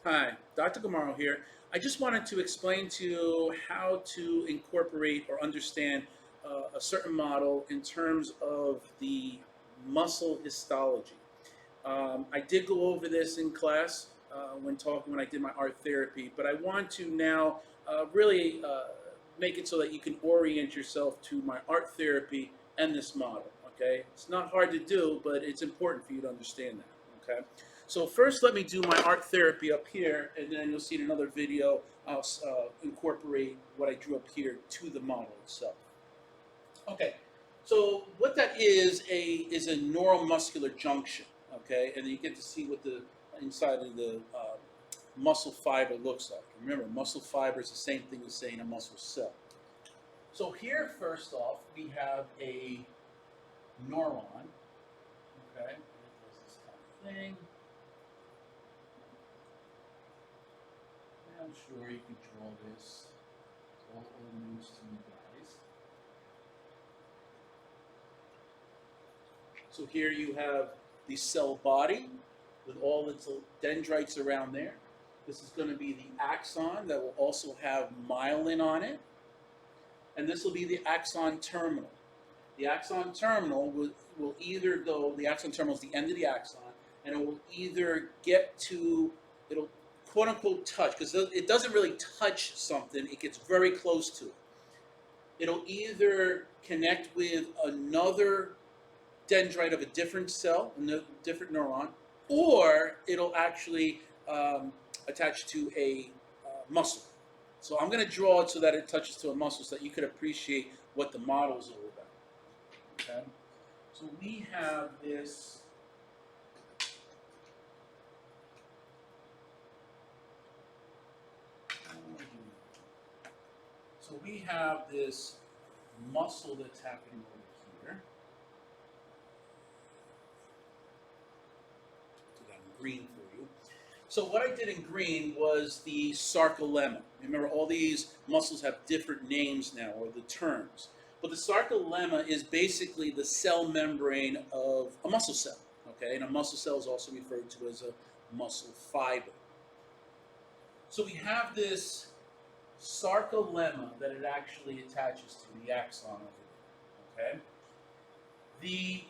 Hi, Dr. Gamaro here. I just wanted to explain to you how to incorporate or understand a certain model in terms of the muscle histology. I did go over this in class when I did my art therapy, but I want to now really make it so that you can orient yourself to my art therapy and this model. Okay, it's not hard to do, but it's important for you to understand that. Okay, so first let me do my art therapy up here, and then you'll see in another video I'll incorporate what I drew up here to the model itself. Okay, so what that is a neuromuscular junction. Okay, and you get to see what the inside of the muscle fiber looks like. Remember, muscle fiber is the same thing as saying a muscle cell. So here, first off, we have a neuron. Okay, it does this kind of thing. I'm sure you can draw this. It's all old news to you guys. So here you have the cell body with all its dendrites around there. This is going to be the axon that will also have myelin on it. And this will be the axon terminal. The axon terminal will either go, the axon terminal is the end of the axon, and it will either get to, it'll quote unquote touch, because it doesn't really touch something, it gets very close to it. It'll either connect with another dendrite of a different cell, a different neuron, or it'll actually attach to a muscle. So I'm going to draw it so that it touches to a muscle so that you could appreciate what the model is all about. Okay? So we have this muscle that's happening over here. Do that in green for you. So what I did in green was the sarcolemma. Remember, all these muscles have different names now, or the terms. But the sarcolemma is basically the cell membrane of a muscle cell. Okay, and a muscle cell is also referred to as a muscle fiber. So we have this sarcolemma that it actually attaches to the axon over there. Okay, the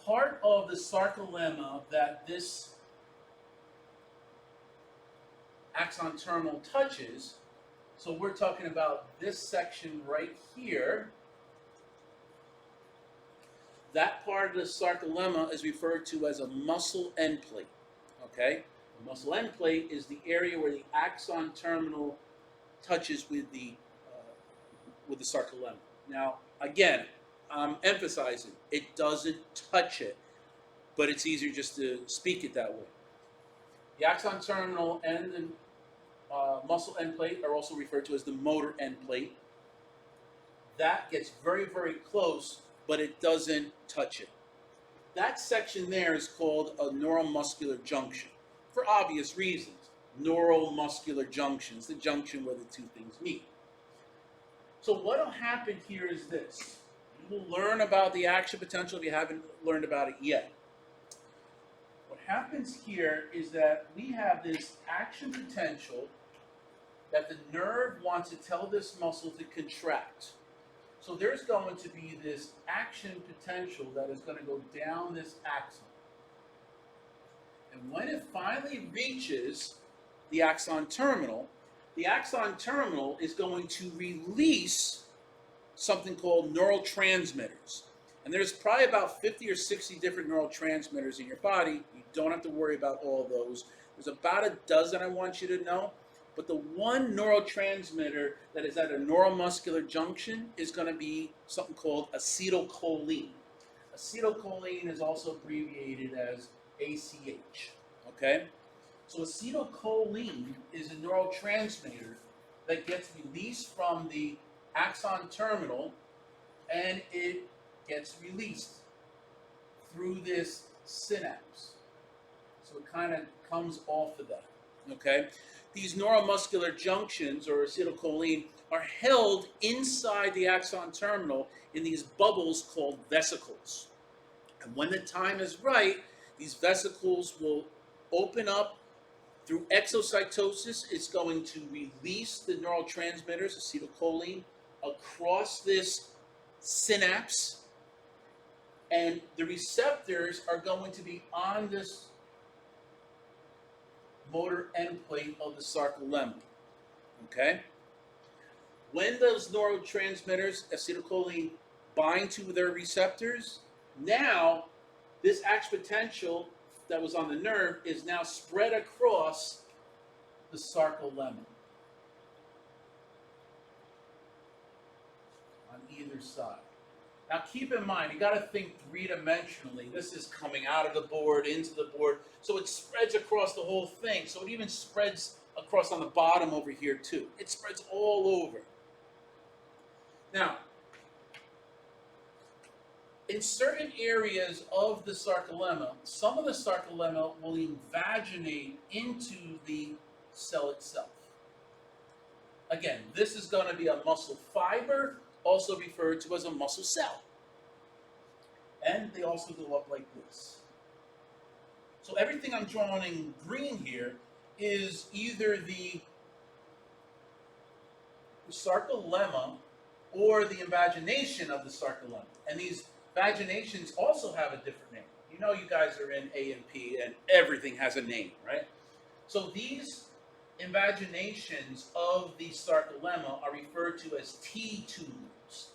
part of the sarcolemma that this axon terminal touches, so we're talking about this section right here, that part of the sarcolemma is referred to as a muscle end plate. Okay, the muscle end plate is the area where the axon terminal touches with the sarcolemma. Now, again, I'm emphasizing it doesn't touch it, but it's easier just to speak it that way. The axon terminal and the muscle end plate are also referred to as the motor end plate. That gets very, very close, but it doesn't touch it. That section there is called a neuromuscular junction, for obvious reasons. Neuromuscular junction is the junction where the two things meet. So what will happen here is this. You will learn about the action potential if you haven't learned about it yet. What happens here is that we have this action potential that the nerve wants to tell this muscle to contract. So there's going to be this action potential that is going to go down this axon. And when it finally reaches the axon terminal is going to release something called neurotransmitters. And there's probably about 50 or 60 different neurotransmitters in your body. You don't have to worry about all of those. There's about a dozen I want you to know. But the one neurotransmitter that is at a neuromuscular junction is going to be something called acetylcholine. Acetylcholine is also abbreviated as ACH. Okay? So acetylcholine is a neurotransmitter that gets released from the axon terminal, and it gets released through this synapse. So it kind of comes off of that. Okay? These neuromuscular junctions, or acetylcholine, are held inside the axon terminal in these bubbles called vesicles. And when the time is right, these vesicles will open up Through exocytosis, it's going to release the neurotransmitters, acetylcholine, across this synapse, and the receptors are going to be on this motor end plate of the sarcolemma. Okay? When those neurotransmitters, acetylcholine, bind to their receptors, now this action potential that was on the nerve is now spread across the sarcolemma on either side. Now keep in mind, you got to think three-dimensionally. This is coming out of the board, into the board, so it spreads across the whole thing. So it even spreads across on the bottom over here too. It spreads all over. Now, in certain areas of the sarcolemma, some of the sarcolemma will invaginate into the cell itself. Again, this is going to be a muscle fiber, also referred to as a muscle cell. And they also go up like this. So everything I'm drawing in green here is either the sarcolemma or the invagination of the sarcolemma. And these vaginations also have a different name. You know, you guys are in A&P and everything has a name, right? So these invaginations of the sarcolemma are referred to as T-tubules.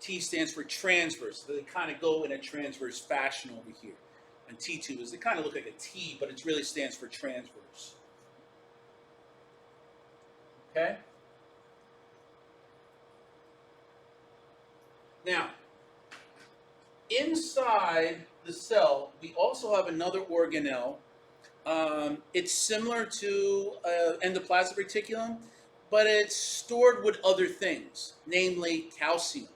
T stands for transverse. So they kind of go in a transverse fashion over here. And T-tubules, they kind of look like a T, but it really stands for transverse. Okay? Now, inside the cell, we also have another organelle. It's similar to endoplasmic reticulum, but it's stored with other things, namely calcium.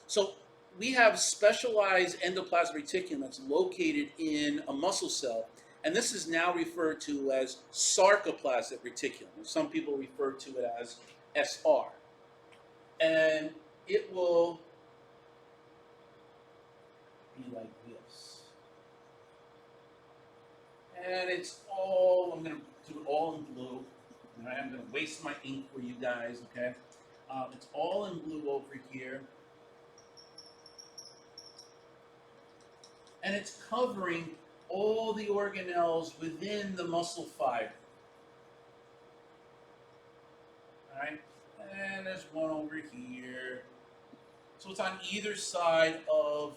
So we have specialized endoplasmic reticulum that's located in a muscle cell, and this is now referred to as sarcoplasmic reticulum. Some people refer to it as SR. And it will be like this. And it's all, I'm going to do it all in blue. All right, I'm going to waste my ink for you guys, okay? It's all in blue over here. And it's covering all the organelles within the muscle fiber. All right, and there's one over here. So it's on either side of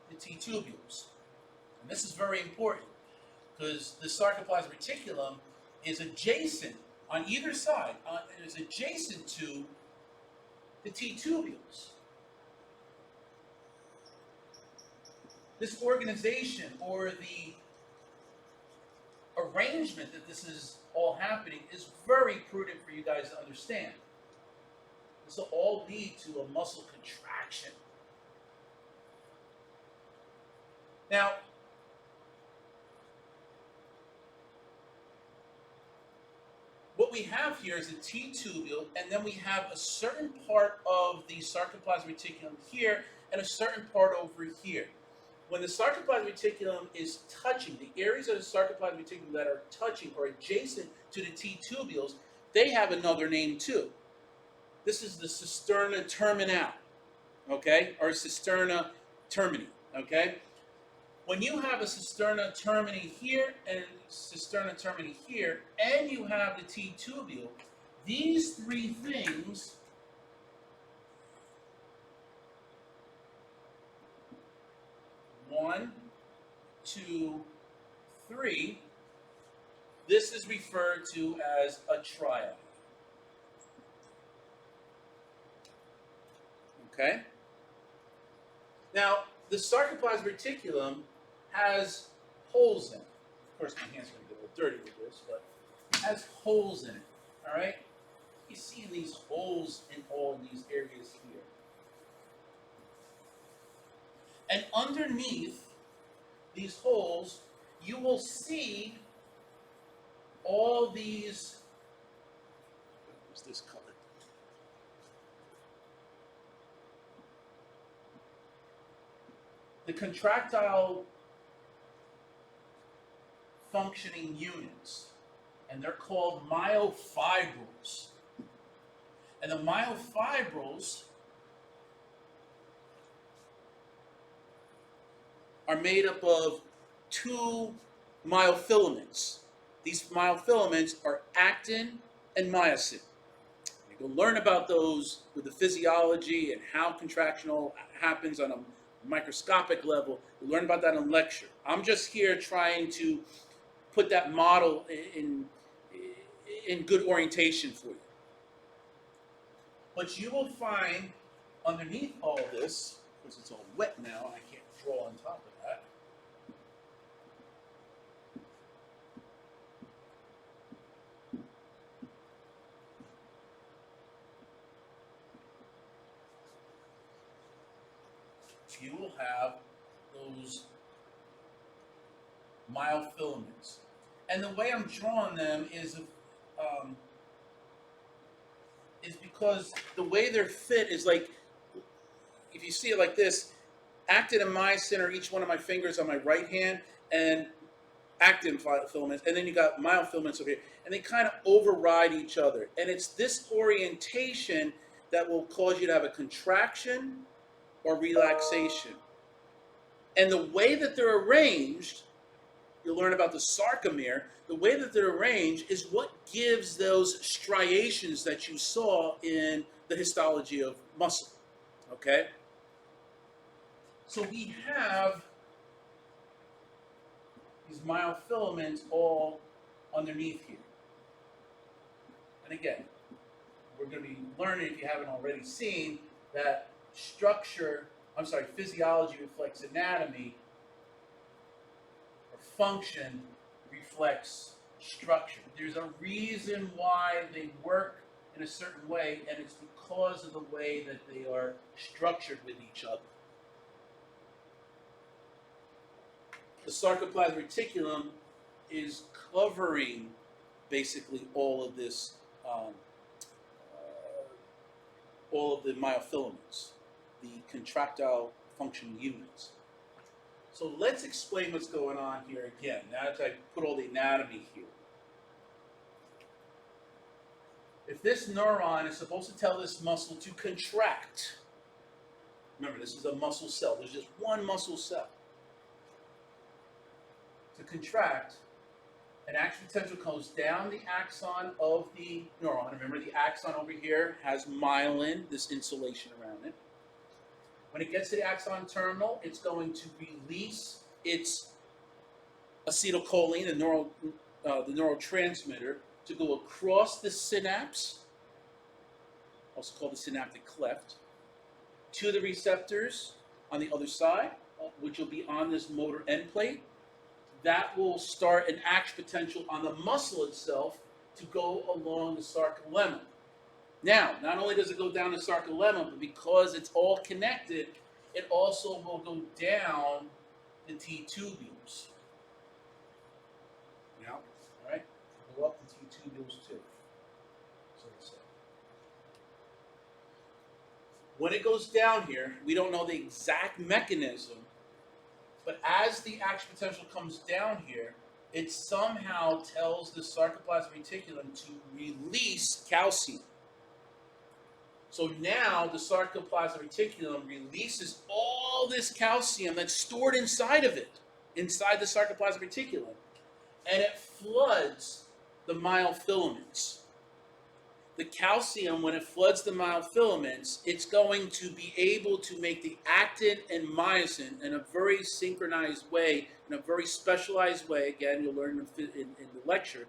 the T-tubules. And this is very important because the sarcoplasmic reticulum is adjacent on either side. It is adjacent to the T-tubules. This organization or the arrangement that this is all happening is very prudent for you guys to understand. This will all lead to a muscle contraction. Now, what we have here is a T-tubule, and then we have a certain part of the sarcoplasmic reticulum here and a certain part over here. When the sarcoplasmic reticulum is touching, the areas of the sarcoplasmic reticulum that are touching or adjacent to the T-tubules, they have another name too. This is the cisterna terminal, okay, or cisterna termini, okay? When you have a cisterna termini here and cisterna termini here, and you have the T-tubule, these three things one, two, three. This is referred to as a triad. Okay? Now, the sarcoplasmic reticulum has holes in it. Of course, my hands are going to get a little dirty with this, but it has holes in it. All right? You see these holes in all these areas here. And underneath these holes, you will see all these, what's this color? The contractile functioning units. and they're called myofibrils. And the myofibrils are made up of two myofilaments. These myofilaments are actin and myosin. You'll learn about those with the physiology and how contraction all happens on a microscopic level. You'll learn about that in lecture. I'm just here trying to put that model in good orientation for you. But you will find underneath all this, because it's all wet now and I can't draw on top of that, you will have those myofilaments. And the way I'm drawing them is because the way they're fit is like, if you see it like this, actin and myosin are each one of my fingers on my right hand, and actin filaments, and then you got myofilaments over here, and they kind of override each other. And it's this orientation that will cause you to have a contraction or relaxation. And the way that they're arranged, you'll learn about the sarcomere, the way that they're arranged is what gives those striations that you saw in the histology of muscle, okay? So we have these myofilaments all underneath here. And again, we're going to be learning, if you haven't already seen, that physiology reflects anatomy, or function reflects structure. There's a reason why they work in a certain way, and it's because of the way that they are structured with each other. The sarcoplasmic reticulum is covering basically all of this, all of the myofilaments, the contractile functioning units. So let's explain what's going on here again, now that I put all the anatomy here. If this neuron is supposed to tell this muscle to contract, remember this is a muscle cell, there's just one muscle cell. To contract, an action potential goes down the axon of the neuron. Remember the axon over here has myelin, this insulation around it. When it gets to the axon terminal, it's going to release its acetylcholine, the neurotransmitter, to go across the synapse, also called the synaptic cleft, to the receptors on the other side, which will be on this motor end plate. That will start an action potential on the muscle itself to go along the sarcolemma. Now, not only does it go down the sarcolemma, but because it's all connected, it also will go down the T tubules. Now, all right, go up the T tubules too. So to say. When it goes down here, we don't know the exact mechanism, but as the action potential comes down here, it somehow tells the sarcoplasmic reticulum to release calcium. So now the sarcoplasmic reticulum releases all this calcium that's stored inside of it, inside the sarcoplasmic reticulum, and it floods the myofilaments. The calcium, when it floods the myofilaments, it's going to be able to make the actin and myosin in a very synchronized way, in a very specialized way. Again, you'll learn in the lecture,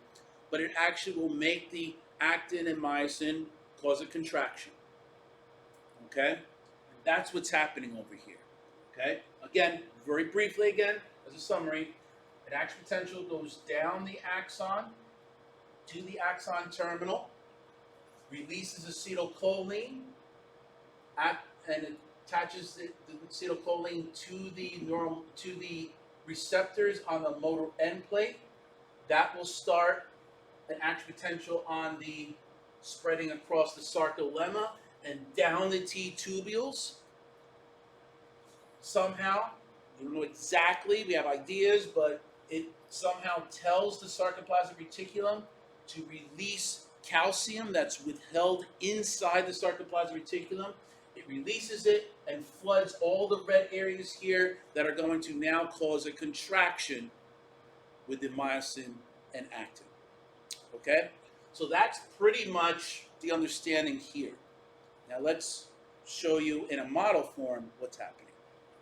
but it actually will make the actin and myosin cause a contraction. Okay? That's what's happening over here. Okay? Again, very briefly again, as a summary, an action potential goes down the axon to the axon terminal, releases acetylcholine, and attaches the acetylcholine to the receptors on the motor end plate. That will start an action potential on the spreading across the sarcolemma and down the T tubules. Somehow, we don't know exactly, we have ideas, but it somehow tells the sarcoplasmic reticulum to release calcium that's withheld inside the sarcoplasmic reticulum. It releases it and floods all the red areas here that are going to now cause a contraction within myosin and actin. Okay? So that's pretty much the understanding here. Now let's show you in a model form what's happening.